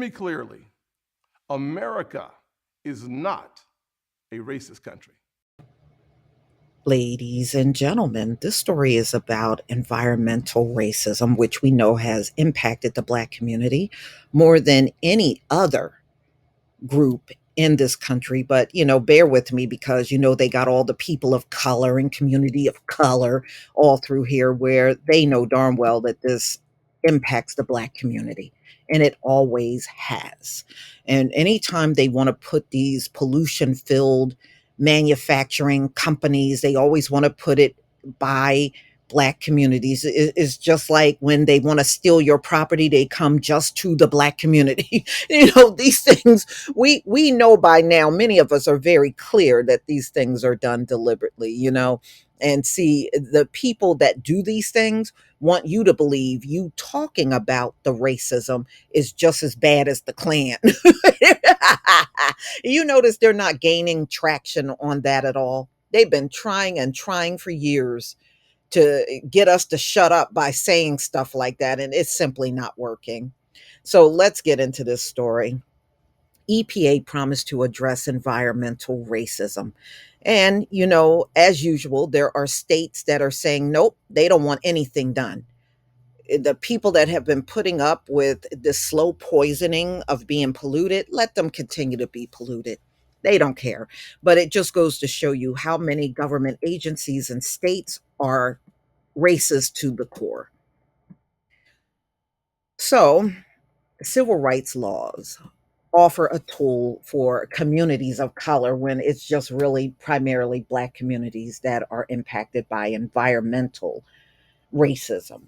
me clearly. America is not a racist country. Ladies and gentlemen, this story is about environmental racism, which we know has impacted the Black community more than any other group in this country. But, bear with me because, they got all the people of color and community of color all through here where they know darn well that this impacts the Black community. And it always has. And anytime they want to put these pollution filled manufacturing companies, they always want to put it by Black communities. It's just like when they want to steal your property, they come just to the Black community. These things we know by now, many of us are very clear that these things are done deliberately, and see, the people that do these things want you to believe you talking about the racism is just as bad as the Klan. You notice they're not gaining traction on that at all. They've been trying and trying for years to get us to shut up by saying stuff like that, and it's simply not working. So let's get into this story. EPA promised to address environmental racism. And, as usual, there are states that are saying, nope, they don't want anything done. The people that have been putting up with the slow poisoning of being polluted, let them continue to be polluted. They don't care. But it just goes to show you how many government agencies and states are racist to the core. So, civil rights laws offer a tool for communities of color when it's just really primarily Black communities that are impacted by environmental racism.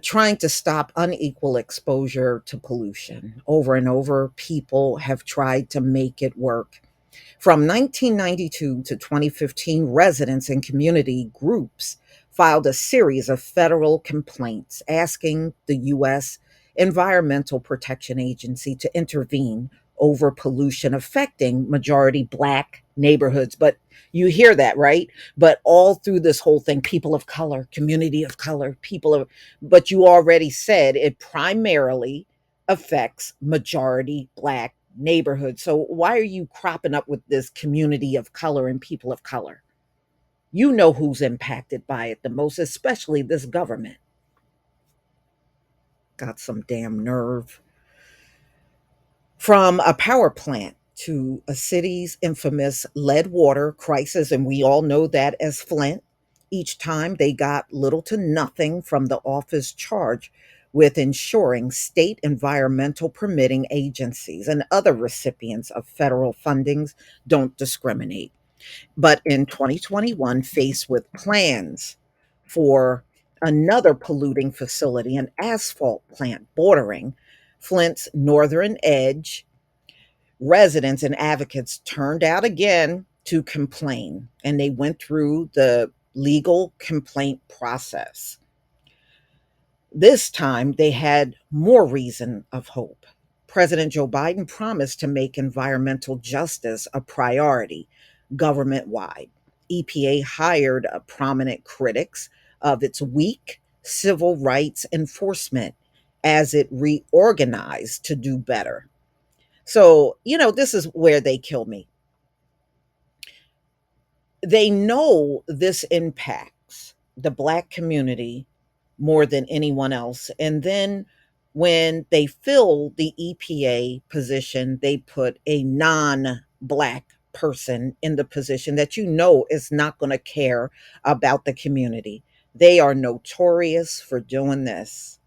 Trying to stop unequal exposure to pollution. Over and over, people have tried to make it work. From 1992 to 2015, residents and community groups filed a series of federal complaints asking the U.S. Environmental Protection Agency to intervene over pollution affecting majority Black neighborhoods. But you hear that, right? But all through this whole thing, people of color, community of color, but you already said it primarily affects majority Black neighborhoods. So why are you cropping up with this community of color and people of color? You know who's impacted by it the most, especially this government. Got some damn nerve. From a power plant to a city's infamous lead water crisis, and we all know that as Flint, each time they got little to nothing from the office charged with ensuring state environmental permitting agencies and other recipients of federal fundings don't discriminate. But in 2021, faced with plans for another polluting facility, an asphalt plant bordering Flint's northern edge, residents and advocates turned out again to complain, and they went through the legal complaint process. This time, they had more reason of hope. President Joe Biden promised to make environmental justice a priority government wide. EPA hired prominent critics of its weak civil rights enforcement as it reorganized to do better. So, this is where they kill me. They know this impacts the Black community more than anyone else. And then when they fill the EPA position, they put a non Black person in the position that is not going to care about the community. They are notorious for doing this.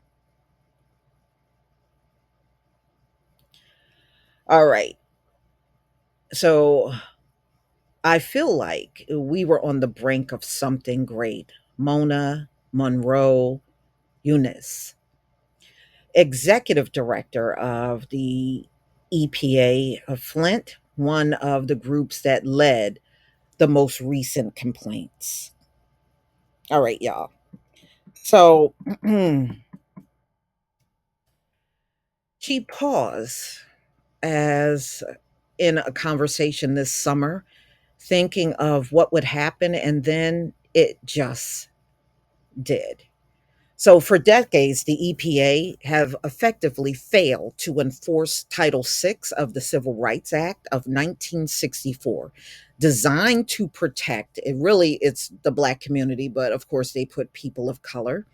All right. So I feel like we were on the brink of something great. Mona Monroe Eunice, executive director of the EPA of Flint, one of the groups that led the most recent complaints. All right, y'all. So she paused as in a conversation this summer, thinking of what would happen, and then it just did. So, for decades, the EPA have effectively failed to enforce Title VI of the Civil Rights Act of 1964, designed to protect it. Really, it's the Black community, but of course, they put people of color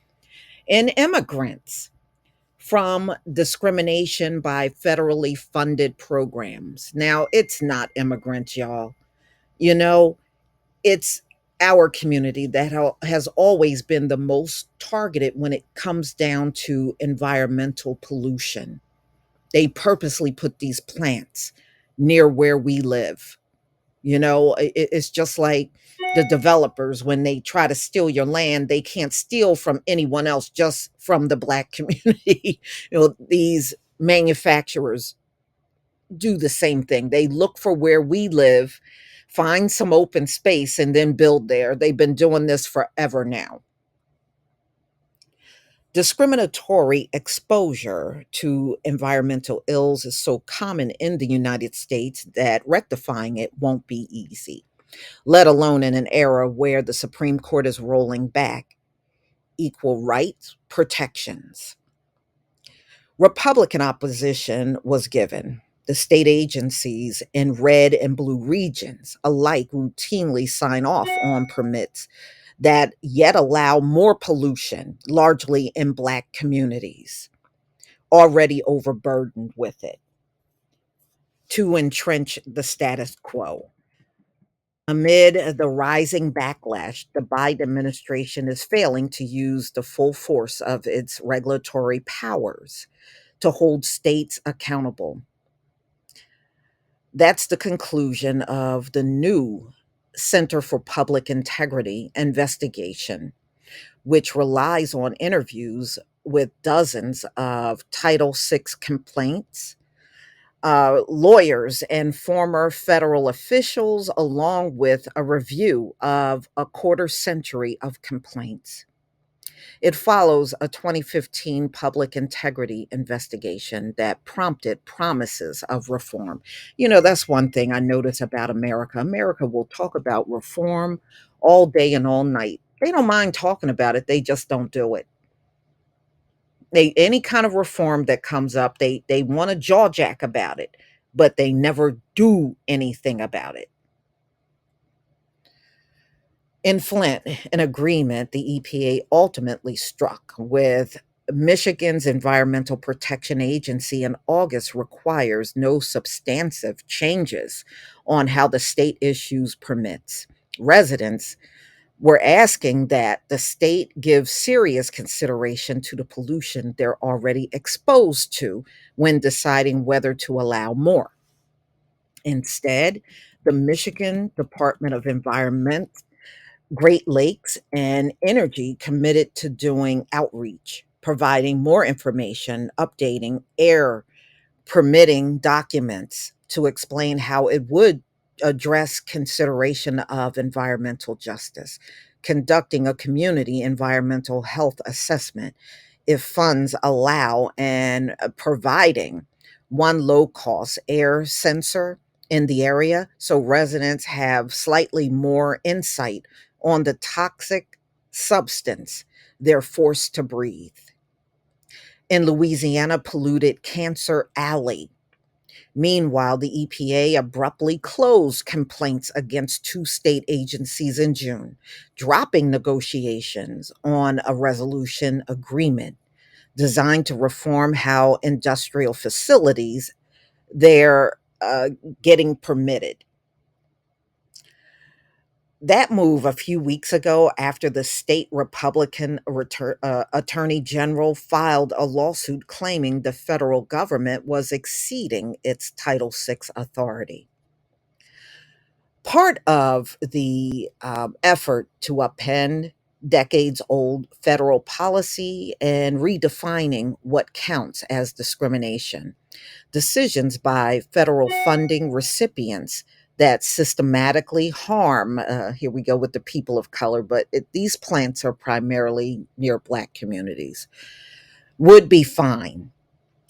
and immigrants from discrimination by federally funded programs. Now, it's not immigrants, y'all. You know, it's our community that has always been the most targeted when it comes down to environmental pollution. They purposely put these plants near where we live. It's just like the developers, when they try to steal your land, they can't steal from anyone else, just from the Black community. These manufacturers do the same thing. They look for where we live, find some open space, and then build there. They've been doing this forever now. Discriminatory exposure to environmental ills is so common in the United States that rectifying it won't be easy, let alone in an era where the Supreme Court is rolling back equal rights protections. Republican opposition was given. The state agencies in red and blue regions alike routinely sign off on permits that yet allow more pollution, largely in Black communities, already overburdened with it, to entrench the status quo. Amid the rising backlash, the Biden administration is failing to use the full force of its regulatory powers to hold states accountable. That's the conclusion of the new Center for Public Integrity investigation, which relies on interviews with dozens of Title VI complaints, lawyers, and former federal officials, along with a review of a quarter century of complaints. It follows a 2015 public integrity investigation that prompted promises of reform. That's one thing I notice about America. America will talk about reform all day and all night. They don't mind talking about it, they just don't do it. Any kind of reform that comes up, they want to jaw jack about it, but they never do anything about it. In Flint, an agreement the EPA ultimately struck with Michigan's Environmental Protection Agency in August requires no substantive changes on how the state issues permits. Residents were asking that the state give serious consideration to the pollution they're already exposed to when deciding whether to allow more. Instead, the Michigan Department of Environment, Great Lakes, and Energy committed to doing outreach, providing more information, updating air permitting documents to explain how it would address consideration of environmental justice, conducting a community environmental health assessment if funds allow, and providing one low cost air sensor in the area so residents have slightly more insight on the toxic substance they're forced to breathe. In Louisiana, polluted Cancer Alley. Meanwhile, the EPA abruptly closed complaints against two state agencies in June, dropping negotiations on a resolution agreement designed to reform how industrial facilities they're getting permitted. That move a few weeks ago, after the state Republican attorney general filed a lawsuit claiming the federal government was exceeding its Title VI authority. Part of the effort to upend decades old federal policy and redefining what counts as discrimination. Decisions by federal funding recipients that systematically harm, here we go with the people of color, but these plants are primarily near Black communities, would be fine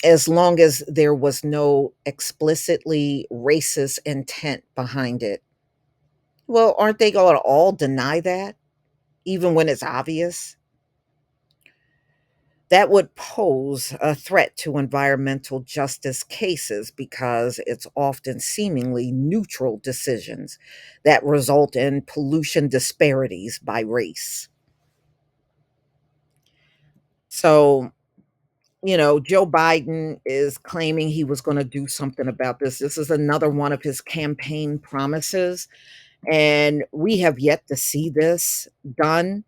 as long as there was no explicitly racist intent behind it. Well, aren't they going to all deny that, even when it's obvious? That would pose a threat to environmental justice cases because it's often seemingly neutral decisions that result in pollution disparities by race. So, Joe Biden is claiming he was going to do something about this. This is another one of his campaign promises, and we have yet to see this done.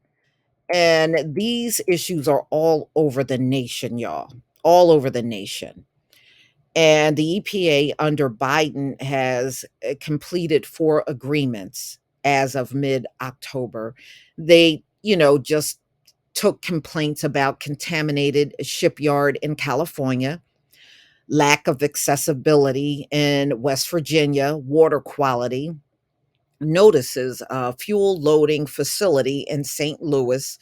And these issues are all over the nation, y'all, all over the nation. And the EPA under Biden has completed 4 agreements as of mid October. They, just took complaints about contaminated shipyard in California, lack of accessibility in West Virginia, water quality, notices fuel loading facility in St. Louis.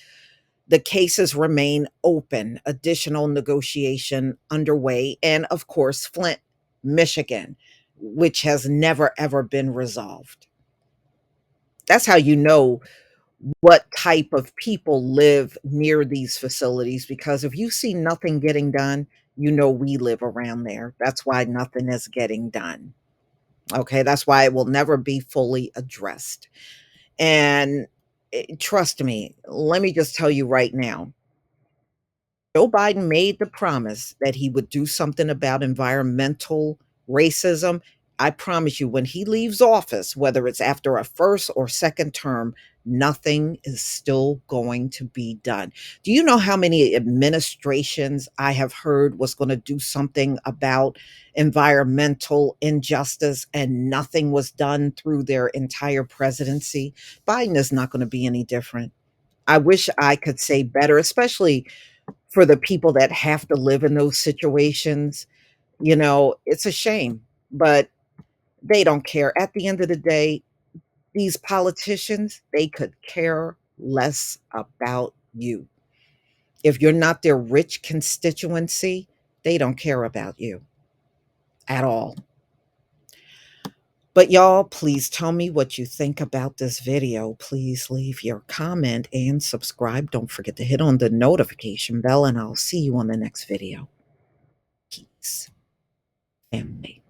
The cases remain open, additional negotiation underway, and of course, Flint, Michigan, which has never ever been resolved. That's how you know what type of people live near these facilities, because if you see nothing getting done, we live around there. That's why nothing is getting done. Okay, that's why it will never be fully addressed. And trust me, let me just tell you right now, Joe Biden made the promise that he would do something about environmental racism. I promise you, when he leaves office, whether it's after a first or second term, nothing is still going to be done. Do you know how many administrations I have heard was going to do something about environmental injustice and nothing was done through their entire presidency? Biden is not going to be any different. I wish I could say better, especially for the people that have to live in those situations. It's a shame, but they don't care. At the end of the day, these politicians, they could care less about you. If you're not their rich constituency, they don't care about you at all. But y'all, please tell me what you think about this video. Please leave your comment and subscribe. Don't forget to hit on the notification bell, and I'll see you on the next video. Peace, family.